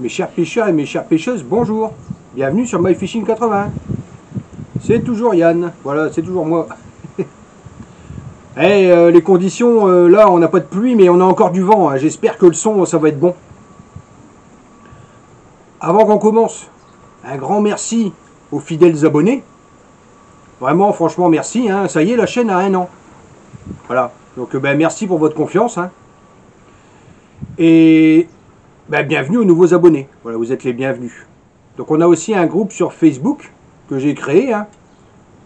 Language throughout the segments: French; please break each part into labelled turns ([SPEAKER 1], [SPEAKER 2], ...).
[SPEAKER 1] Mes chers pêcheurs et mes chères pêcheuses, bonjour. Bienvenue sur MyFishing 80. C'est toujours Yann, voilà, c'est toujours moi. Les conditions, là, on n'a pas de pluie, mais on a encore du vent. Hein. J'espère que le son, ça va être bon. Avant qu'on commence, un grand merci aux fidèles abonnés. Vraiment, franchement, merci. Hein. Ça y est, la chaîne a 1 an. Voilà, donc merci pour votre confiance. Hein. Et bienvenue aux nouveaux abonnés. Voilà, vous êtes les bienvenus. Donc on a aussi un groupe sur Facebook que j'ai créé. Hein.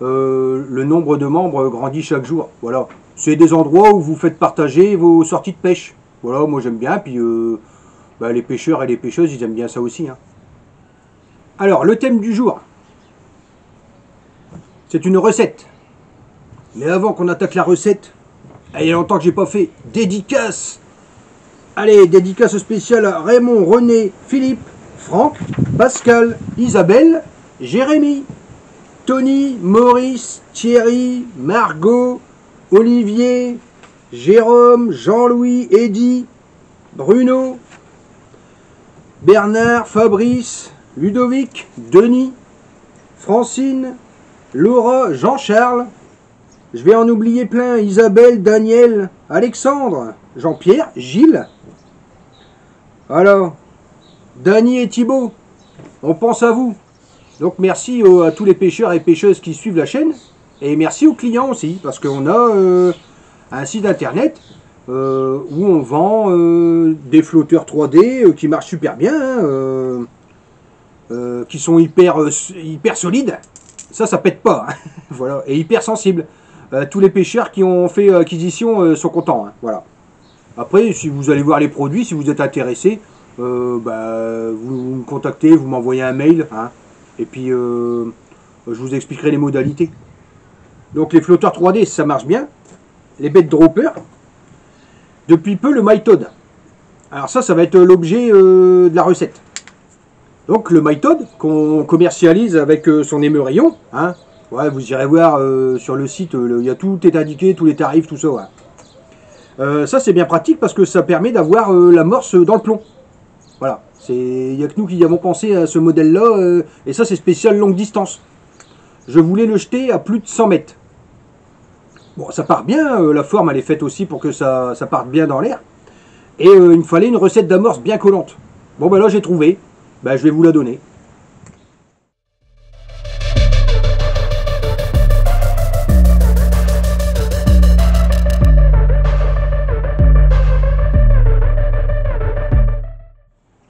[SPEAKER 1] Le nombre de membres grandit chaque jour. Voilà, c'est des endroits où vous faites partager vos sorties de pêche. Voilà, moi j'aime bien. Puis les pêcheurs et les pêcheuses, ils aiment bien ça aussi. Hein. Alors, le thème du jour, c'est une recette. Mais avant qu'on attaque la recette, il y a longtemps que j'ai pas fait dédicace. Allez, dédicace spéciale à Raymond, René, Philippe, Franck, Pascal, Isabelle, Jérémy, Tony, Maurice, Thierry, Margot, Olivier, Jérôme, Jean-Louis, Eddy, Bruno, Bernard, Fabrice, Ludovic, Denis, Francine, Laura, Jean-Charles. Je vais en oublier plein. Isabelle, Daniel, Alexandre, Jean-Pierre, Gilles. Alors, Dany et Thibaut, on pense à vous. Donc merci à tous les pêcheurs et pêcheuses qui suivent la chaîne. Et merci aux clients aussi, parce qu'on a un site internet où on vend des flotteurs 3D qui marchent super bien, hein, qui sont hyper solides. Ça pète pas. Hein. Voilà, et hyper sensibles. Tous les pêcheurs qui ont fait acquisition sont contents. Hein. Voilà. Après, si vous allez voir les produits, si vous êtes intéressé, vous me contactez, vous m'envoyez un mail. Hein. Et puis, je vous expliquerai les modalités. Donc, les flotteurs 3D, ça marche bien. Les bêtes dropper. Depuis peu, le MyTod. Alors ça va être l'objet de la recette. Donc, le MyTod, qu'on commercialise avec son émerillon. Hein. Ouais, vous irez voir sur le site, il y a tout est indiqué, tous les tarifs, tout ça. Ouais. Ça, c'est bien pratique parce que ça permet d'avoir l'amorce dans le plomb. Voilà. Il n'y a que nous qui avons pensé à ce modèle-là, et ça c'est spécial longue distance. Je voulais le jeter à plus de 100 mètres. Bon, ça part bien, la forme elle est faite aussi pour que ça parte bien dans l'air. Et il me fallait une recette d'amorce bien collante. Bon là j'ai trouvé, je vais vous la donner.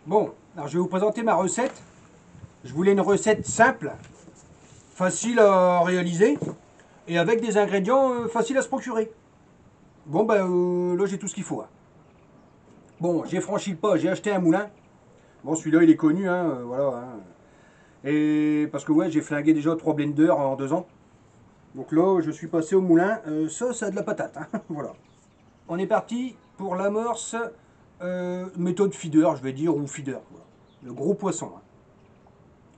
[SPEAKER 1] Bon, alors je vais vous présenter ma recette. Je voulais une recette simple, facile à réaliser et avec des ingrédients faciles à se procurer. Bon, là j'ai tout ce qu'il faut. Hein. Bon, j'ai franchi le pas, j'ai acheté un moulin. Bon, celui-là il est connu, hein, voilà. Hein. Et parce que ouais, j'ai flingué déjà 3 blenders en 2 ans. Donc là, je suis passé au moulin. Ça a de la patate. Hein, voilà. On est parti pour l'amorce méthode feeder, je vais dire, ou feeder. Voilà. Le gros poisson. Hein.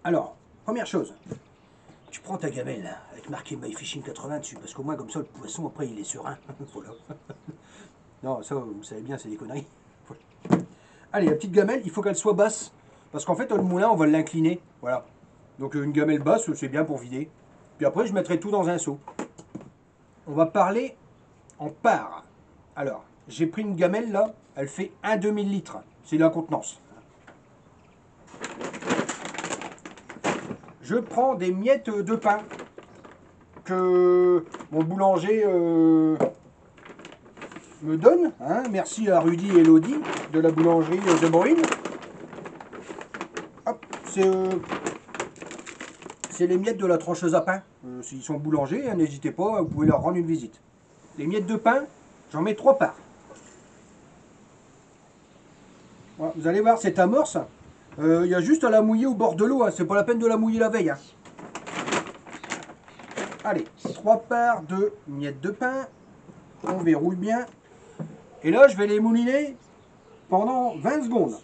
[SPEAKER 1] Alors, première chose, tu prends ta gamelle avec marqué MyFishing 80 dessus, parce qu'au moins comme ça le poisson après il est serein. Voilà. Non, ça vous savez bien, c'est des conneries. Voilà. Allez, la petite gamelle, il faut qu'elle soit basse, parce qu'en fait le moulin on va l'incliner. Voilà. Donc une gamelle basse, c'est bien pour vider. Puis après je mettrai tout dans un seau. On va parler en part. Alors, j'ai pris une gamelle là, elle fait 1 demi-litre. C'est la contenance. Je prends des miettes de pain que mon boulanger me donne. Hein. Merci à Rudy et Elodie de la boulangerie de Bourine. Hop, c'est les miettes de la trancheuse à pain. S'ils sont boulangers, hein, n'hésitez pas, vous pouvez leur rendre une visite. Les miettes de pain, j'en mets 3 parts. Voilà, vous allez voir cette amorce. Il y a juste à la mouiller au bord de l'eau, hein. C'est pas la peine de la mouiller la veille. Hein. Allez, 3 parts de miettes de pain. On verrouille bien. Et là, je vais les mouliner pendant 20 secondes.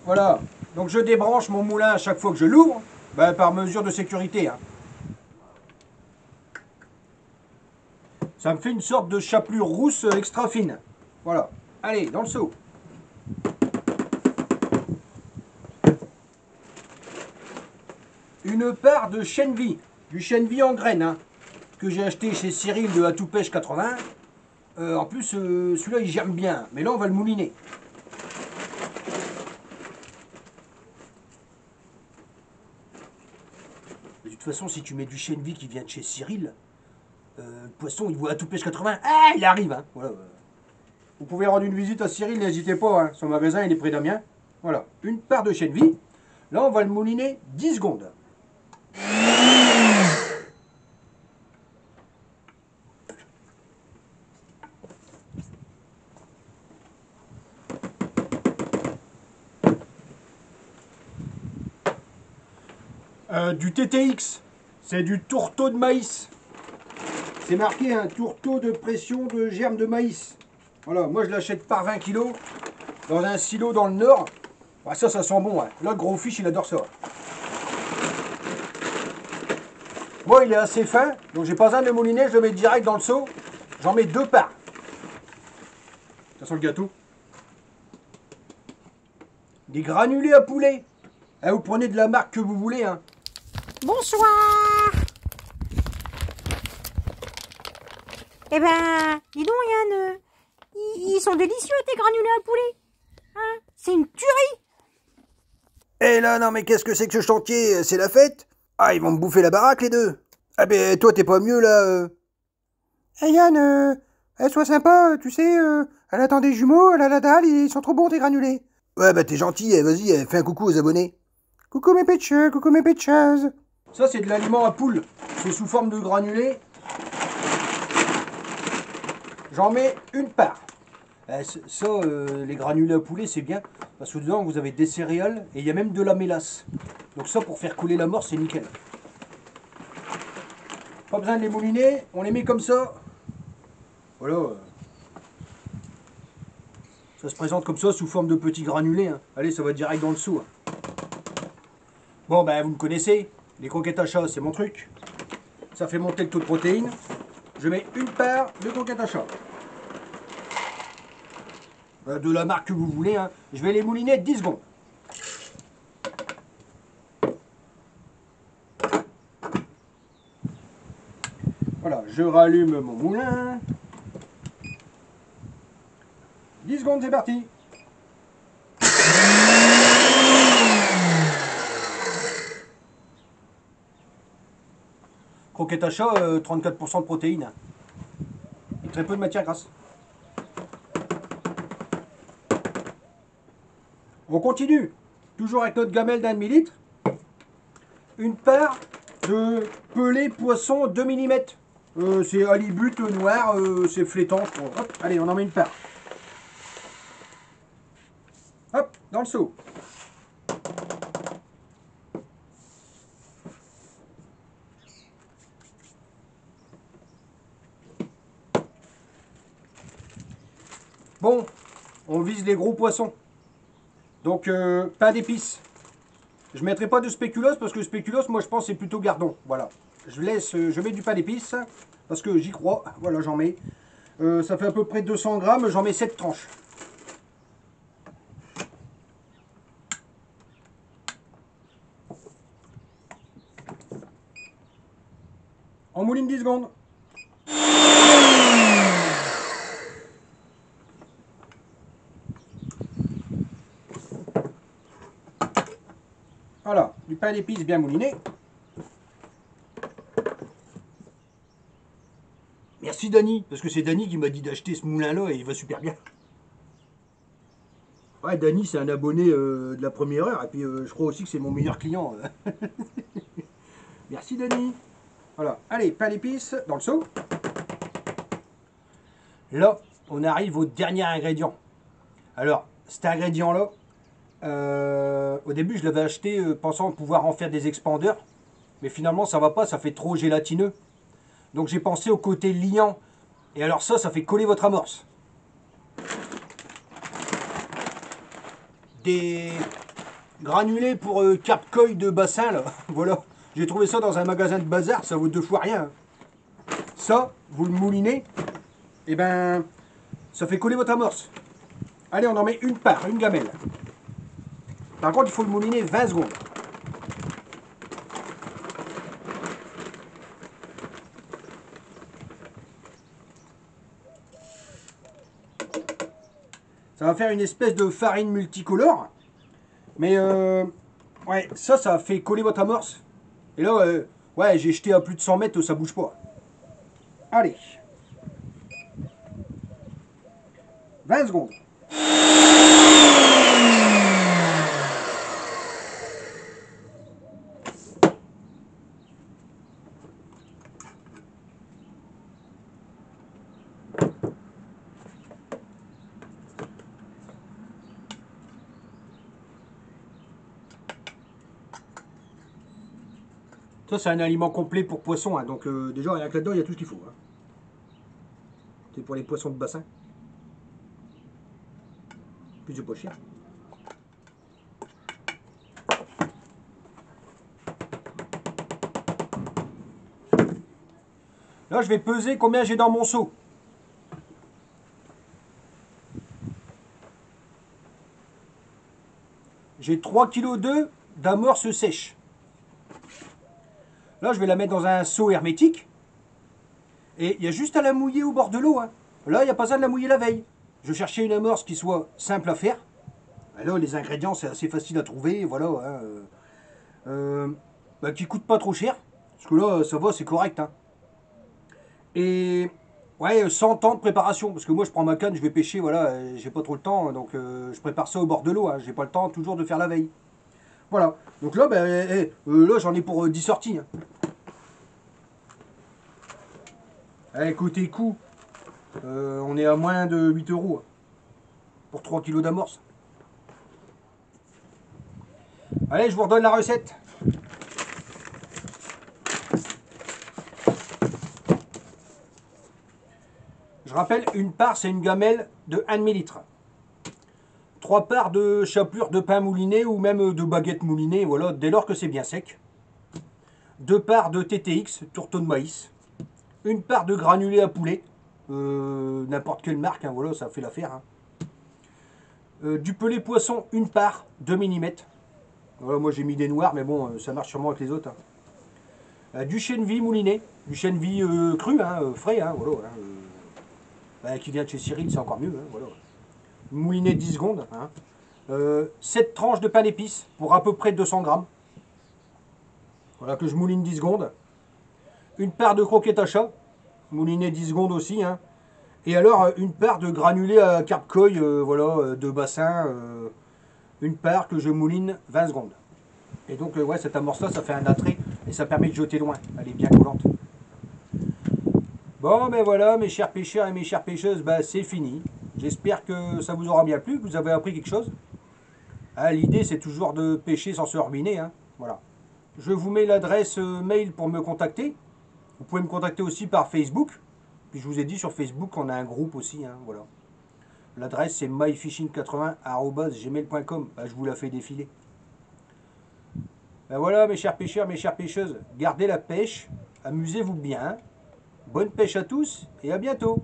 [SPEAKER 1] Voilà. Donc je débranche mon moulin à chaque fois que je l'ouvre, ben, par mesure de sécurité. Hein. Ça me fait une sorte de chapelure rousse extra fine. Voilà. Allez, dans le seau. Une part de chène-vie. Du chène-vie en graines. Hein, que j'ai acheté chez Cyril de Atout Pêche 80. En plus, celui-là, il germe bien. Mais là, on va le mouliner. De toute façon, si tu mets du chène-vie qui vient de chez Cyril, le poisson, il voit Atout Pêche 80. Ah, il arrive. Hein, voilà. Vous pouvez rendre une visite à Cyril, n'hésitez pas. Hein, son magasin, il est près d'Amiens. Voilà. Une part de chène-vie. Là, on va le mouliner 10 secondes. Du TTX, c'est du tourteau de maïs. C'est marqué un tourteau de pression de germe de maïs. Voilà, moi je l'achète par 20 kg dans un silo dans le nord. Ah, ça sent bon. Hein. Là, le gros fiche, il adore ça. Moi, il est assez fin, donc j'ai pas besoin de le mouliner, je le mets direct dans le seau. J'en mets 2 parts. Ça sent le gâteau. Des granulés à poulet. Ah, vous prenez de la marque que vous voulez. Hein.
[SPEAKER 2] Bonsoir. Eh ben, dis donc Yann, ils sont délicieux tes granulés à poulet. Hein, c'est une tuerie.
[SPEAKER 1] Eh là, non mais qu'est-ce que c'est que ce chantier? C'est la fête? Ah, ils vont me bouffer la baraque les deux. Ah ben toi t'es pas mieux là.
[SPEAKER 3] Eh Yann, sois sympa, tu sais, elle attend des jumeaux, elle a la dalle, ils sont trop bons tes granulés.
[SPEAKER 1] Ouais bah t'es gentil, vas-y, fais un coucou aux abonnés.
[SPEAKER 3] Coucou mes pêcheux, coucou mes pêcheuses.
[SPEAKER 1] Ça c'est de l'aliment à poule, c'est sous forme de granulés. J'en mets une part. Ça, les granulés à poulet c'est bien, parce que dedans vous avez des céréales et il y a même de la mélasse. Donc ça pour faire couler la morse c'est nickel. Pas besoin de les mouliner, on les met comme ça. Voilà. Ça se présente comme ça sous forme de petits granulés. Hein. Allez, ça va direct dans le seau. Hein. Bon, ben vous me connaissez. Les croquettes à chat, c'est mon truc. Ça fait monter le taux de protéines. Je mets une part de croquettes à chat. De la marque que vous voulez. Hein. Je vais les mouliner 10 secondes. Voilà, je rallume mon moulin. 10 secondes, c'est parti. Croquette à chat, 34% de protéines. Et très peu de matière grasse. On continue. Toujours avec notre gamelle d'1 demi-litre. Une part de pelé poisson 2 mm. C'est halibut noir, c'est flétan. Hop, allez, on en met une part. Hop, dans le seau. Bon, on vise les gros poissons. Donc, pas d'épices. Je ne mettrai pas de spéculoos parce que le spéculoos, moi je pense, c'est plutôt gardon. Voilà. Je mets du pain d'épices parce que j'y crois. Voilà, j'en mets. Ça fait à peu près 200 grammes, j'en mets 7 tranches. On mouline 10 secondes. Voilà, du pain d'épices bien mouliné. Merci Dany, parce que c'est Dany qui m'a dit d'acheter ce moulin-là et il va super bien. Ouais, Dany, c'est un abonné de la première heure, et puis je crois aussi que c'est mon meilleur client. Merci Dany. Voilà, allez, pain d'épices dans le seau. Là, on arrive au dernier ingrédient. Alors, cet ingrédient-là, au début, je l'avais acheté pensant pouvoir en faire des expandeurs. Mais finalement, ça va pas, ça fait trop gélatineux. Donc j'ai pensé au côté liant. Et alors ça fait coller votre amorce. Des granulé pour carpe-coille de bassin, là. Voilà. J'ai trouvé ça dans un magasin de bazar, ça vaut 2 fois rien. Ça, vous le moulinez, et ben, ça fait coller votre amorce. Allez, on en met une part, une gamelle. Par contre, il faut le mouliner 20 secondes. Ça va faire une espèce de farine multicolore. Mais ouais, ça fait coller votre amorce. Et là, ouais, j'ai jeté à plus de 100 mètres, ça bouge pas. Allez. 20 secondes. Ça, c'est un aliment complet pour poissons, hein, donc déjà, rien que là-dedans, il y a tout ce qu'il faut. Hein. C'est pour les poissons de bassin. Plus c'est pas cher. Là, je vais peser combien j'ai dans mon seau. J'ai 3,2 kg d'amorce sèche. Là, je vais la mettre dans un seau hermétique. Et il y a juste à la mouiller au bord de l'eau. Hein. Là, il n'y a pas besoin de la mouiller la veille. Je cherchais une amorce qui soit simple à faire. Et là, les ingrédients, c'est assez facile à trouver. Voilà. Hein. Bah, qui coûte pas trop cher. Parce que là, ça va, c'est correct. Hein. Et ouais, sans temps de préparation. Parce que moi, je prends ma canne, je vais pêcher. Voilà, j'ai pas trop le temps. Donc, je prépare ça au bord de l'eau. Hein. J'ai pas le temps toujours de faire la veille. Voilà. Donc là, ben, là j'en ai pour 10 sorties. Hein. Côté coût, on est à moins de 8 € pour 3 kg d'amorce. Allez, je vous redonne la recette. Je rappelle, une part, c'est une gamelle de 1 demi-litre. 3 parts de chapelure de pain mouliné ou même de baguette moulinée, voilà, dès lors que c'est bien sec. 2 parts de TTX, tourteau de maïs. Une part de granulé à poulet, n'importe quelle marque, hein, voilà, ça fait l'affaire. Hein. Du pelé poisson, une part, 2 mm. Voilà, moi j'ai mis des noirs, mais bon, ça marche sûrement avec les autres. Hein. Du chènevis mouliné, du chènevis cru, hein, frais, hein, voilà, hein, qui vient de chez Cyril, c'est encore mieux. Hein, voilà. Mouliné 10 secondes. Hein. 7 tranches de pain d'épices pour à peu près 200 grammes. Voilà, que je mouline 10 secondes. Une part de croquettes à chat, mouliné 10 secondes aussi. Hein. Et alors, une part de granulé à carpe-coille, voilà, de bassin. Une part que je mouline 20 secondes. Et donc, ouais, cette amorce-là, ça fait un attrait et ça permet de jeter loin. Elle est bien collante. Bon, ben voilà, mes chers pêcheurs et mes chères pêcheuses, ben, c'est fini. J'espère que ça vous aura bien plu, que vous avez appris quelque chose. Hein, l'idée, c'est toujours de pêcher sans se ruiner. Hein. Voilà. Je vous mets l'adresse mail pour me contacter. Vous pouvez me contacter aussi par Facebook. Puis je vous ai dit sur Facebook, on a un groupe aussi. Hein, voilà. L'adresse, c'est myfishing80@gmail.com. Ben, je vous la fais défiler. Ben voilà, mes chers pêcheurs, mes chères pêcheuses. Gardez la pêche. Amusez-vous bien. Bonne pêche à tous et à bientôt.